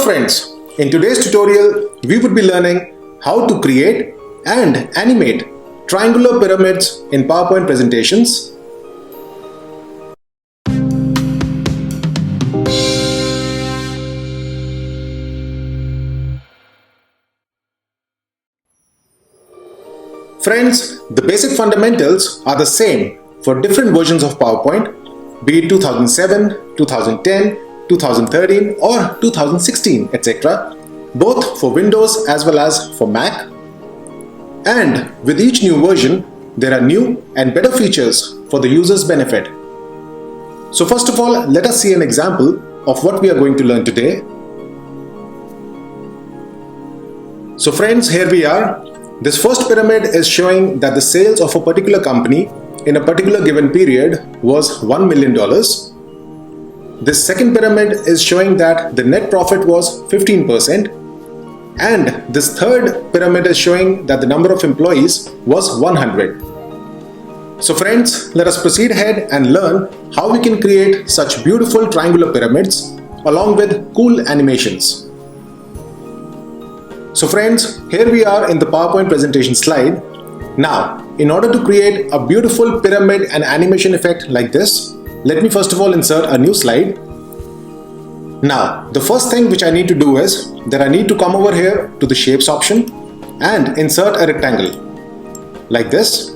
friends, in today's tutorial we would be learning how to create and animate triangular pyramids in PowerPoint presentations. Friends, the basic fundamentals are the same for different versions of PowerPoint, be it 2007, 2010, 2013 or 2016, etc., both for Windows as well as for Mac. And with each new version, there are new and better features for the user's benefit. So first of all, let us see an example of what we are going to learn today. So friends, here we are. This first pyramid is showing that the sales of a particular company in a particular given period was $1 million. This second pyramid is showing that the net profit was 15%. And this third pyramid is showing that the number of employees was 100. So friends, let us proceed ahead and learn how we can create such beautiful triangular pyramids along with cool animations. So friends, here we are in the PowerPoint presentation slide. Now, in order to create a beautiful pyramid and animation effect like this, let me first of all insert a new slide. Now, the first thing which I need to do is that I need to come over here to the shapes option and insert a rectangle like this.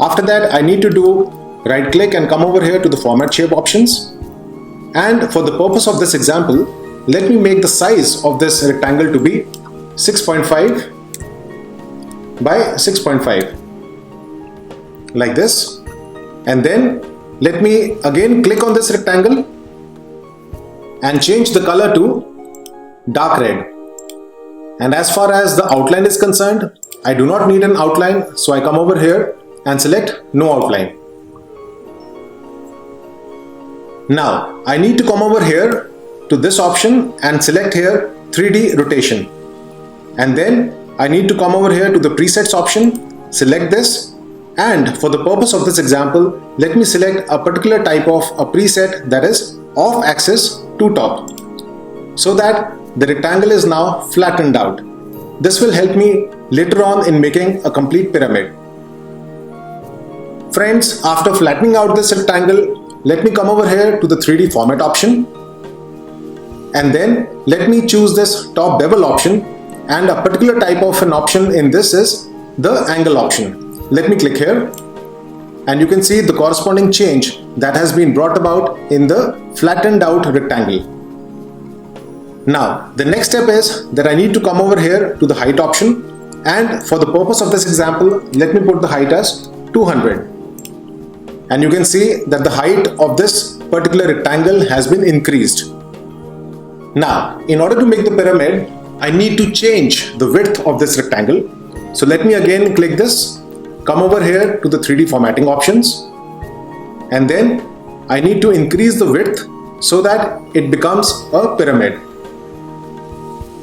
After that, I need to do right click and come over here to the format shape options. And for the purpose of this example, let me make the size of this rectangle to be 6.5 by 6.5 like this. And then let me again click on this rectangle and change the color to dark red. And as far as the outline is concerned, I do not need an outline, so I come over here and select no outline. Now I need to come over here to this option and select here 3D rotation. And then I need to come over here to the presets option, select this, and for the purpose of this example, let me select a particular type of a preset, that is off axis to top, so that the rectangle is now flattened out. This will help me later on in making a complete pyramid. Friends, after flattening out this rectangle, let me come over here to the 3D format option, and then let me choose this top bevel option, and a particular type of an option in this is the angle option. Let me click here, and you can see the corresponding change that has been brought about in the flattened out rectangle. Now, the next step is that I need to come over here to the height option, and for the purpose of this example, let me put the height as 200. And you can see that the height of this particular rectangle has been increased. Now, in order to make the pyramid, I need to change the width of this rectangle. So let me again click this, come over here to the 3D formatting options, and then I need to increase the width so that it becomes a pyramid.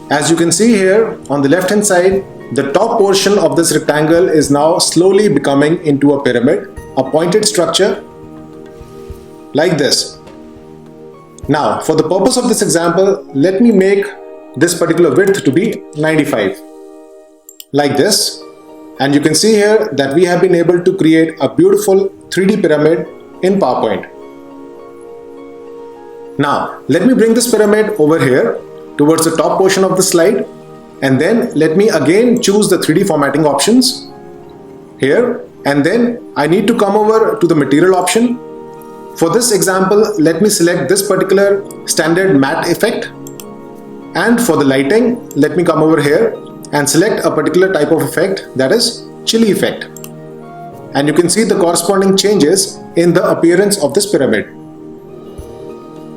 As you can see here on the left hand side, the top portion of this rectangle is now slowly becoming into a pyramid, a pointed structure like this. Now, for the purpose of this example, let me make this particular width to be 95 like this. And you can see here that we have been able to create a beautiful 3D pyramid in PowerPoint. Now, let me bring this pyramid over here towards the top portion of the slide, and then let me again choose the 3D formatting options here, and then I need to come over to the material option. For this example, let me select this particular standard matte effect, and for the lighting, let me come over here and select a particular type of effect, that is chilly effect. And you can see the corresponding changes in the appearance of this pyramid.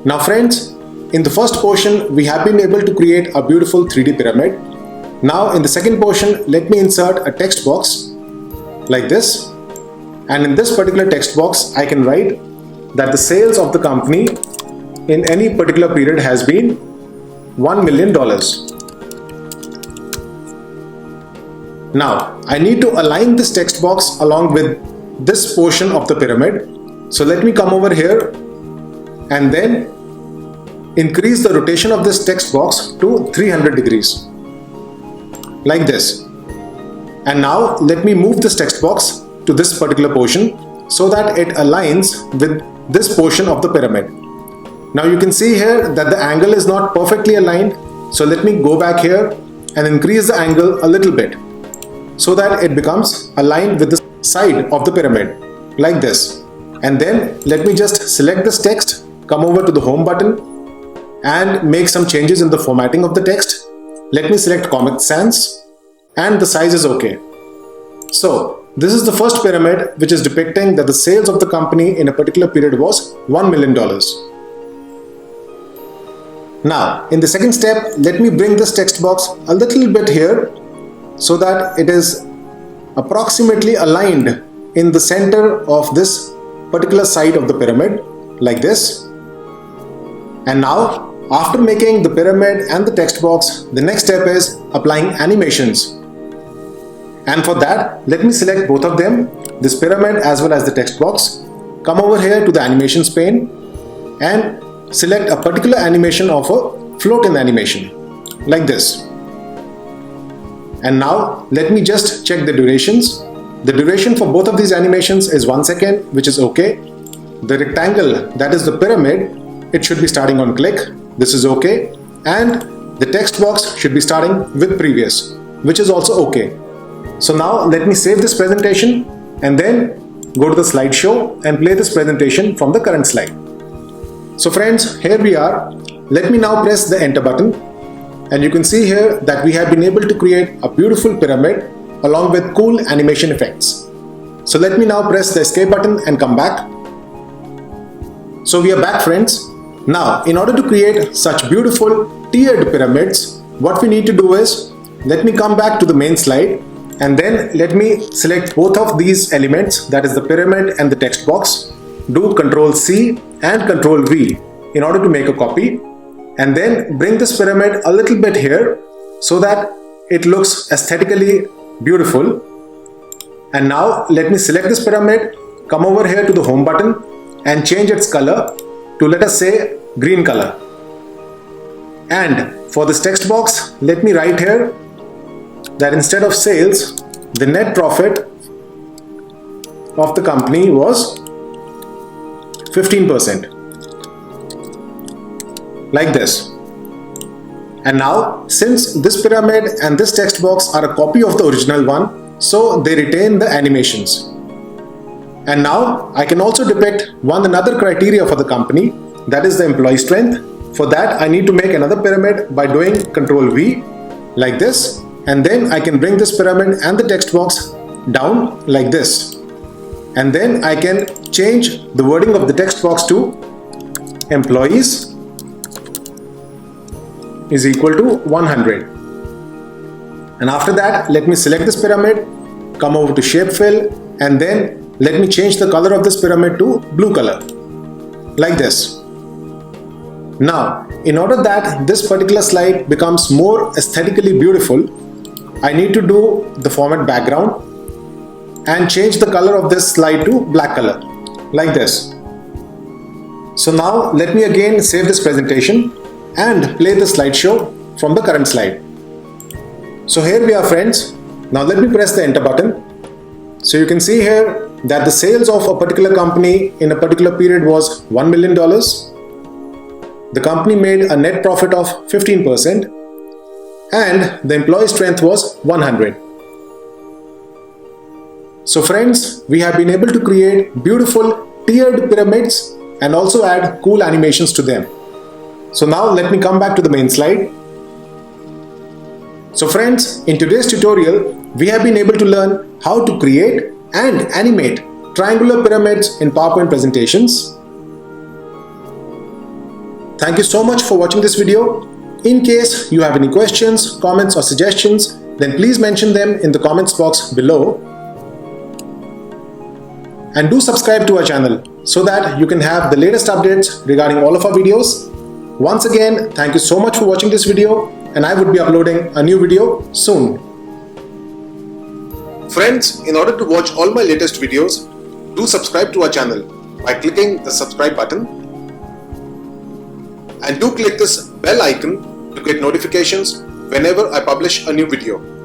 Now friends, in the first portion, we have been able to create a beautiful 3D pyramid. Now in the second portion, let me insert a text box like this. And in this particular text box, I can write that the sales of the company in any particular period has been $1 million. Now, I need to align this text box along with this portion of the pyramid. So let me come over here and then increase the rotation of this text box to 300 degrees. Like this. And now let me move this text box to this particular portion so that it aligns with this portion of the pyramid. Now you can see here that the angle is not perfectly aligned. So let me go back here and increase the angle a little bit so that it becomes aligned with the side of the pyramid, like this. And then let me just select this text, come over to the home button and make some changes in the formatting of the text. Let me select Comic Sans and the size is okay. So this is the first pyramid which is depicting that the sales of the company in a particular period was $1 million. Now, in the second step, let me bring this text box a little bit here so that it is approximately aligned in the center of this particular side of the pyramid, like this. And now, after making the pyramid and the text box, the next step is applying animations. And for that, let me select both of them, this pyramid as well as the text box. Come over here to the animations pane and select a particular animation of a float-in animation, like this. And now let me just check the durations. The duration for both of these animations is 1 second, which is okay. The rectangle, that is the pyramid, it should be starting on click. This is okay. And the text box should be starting with previous, which is also okay. So now let me save this presentation and then go to the slideshow and play this presentation from the current slide. So friends, here we are. Let me now press the enter button and you can see here that we have been able to create a beautiful pyramid along with cool animation effects. So let me now press the escape button and come back. So we are back, friends. Now, in order to create such beautiful tiered pyramids, what we need to do is, let me come back to the main slide and then let me select both of these elements, that is the pyramid and the text box, do Ctrl C and Ctrl V in order to make a copy, and then bring this pyramid a little bit here so that it looks aesthetically beautiful. And now let me select this pyramid, come over here to the home button and change its color to, let us say, green color. And for this text box, let me write here that instead of sales, the net profit of the company was 15%, like this. And now, since this pyramid and this text box are a copy of the original one, so they retain the animations. And now I can also depict another criteria for the company, that is the employee strength. For that, I need to make another pyramid by doing Ctrl V, like this. And then I can bring this pyramid and the text box down like this. And then I can change the wording of the text box to employees is equal to 100. And after that, let me select this pyramid, come over to shape fill, and then let me change the color of this pyramid to blue color, like this. Now, in order that this particular slide becomes more aesthetically beautiful, I need to do the format background and change the color of this slide to black color, like this. So now let me again save this presentation and play the slideshow from the current slide. So here we are, friends. Now let me press the enter button. So you can see here that the sales of a particular company in a particular period was $1 million. The company made a net profit of 15% and the employee strength was 100. So friends, we have been able to create beautiful tiered pyramids and also add cool animations to them. So now let me come back to the main slide. So friends, in today's tutorial, we have been able to learn how to create and animate triangular pyramids in PowerPoint presentations. Thank you so much for watching this video. In case you have any questions, comments or suggestions, then please mention them in the comments box below. And do subscribe to our channel so that you can have the latest updates regarding all of our videos. Once again, thank you so much for watching this video, and I would be uploading a new video soon. Friends, in order to watch all my latest videos, do subscribe to our channel by clicking the subscribe button. and do click this bell icon to get notifications whenever I publish a new video.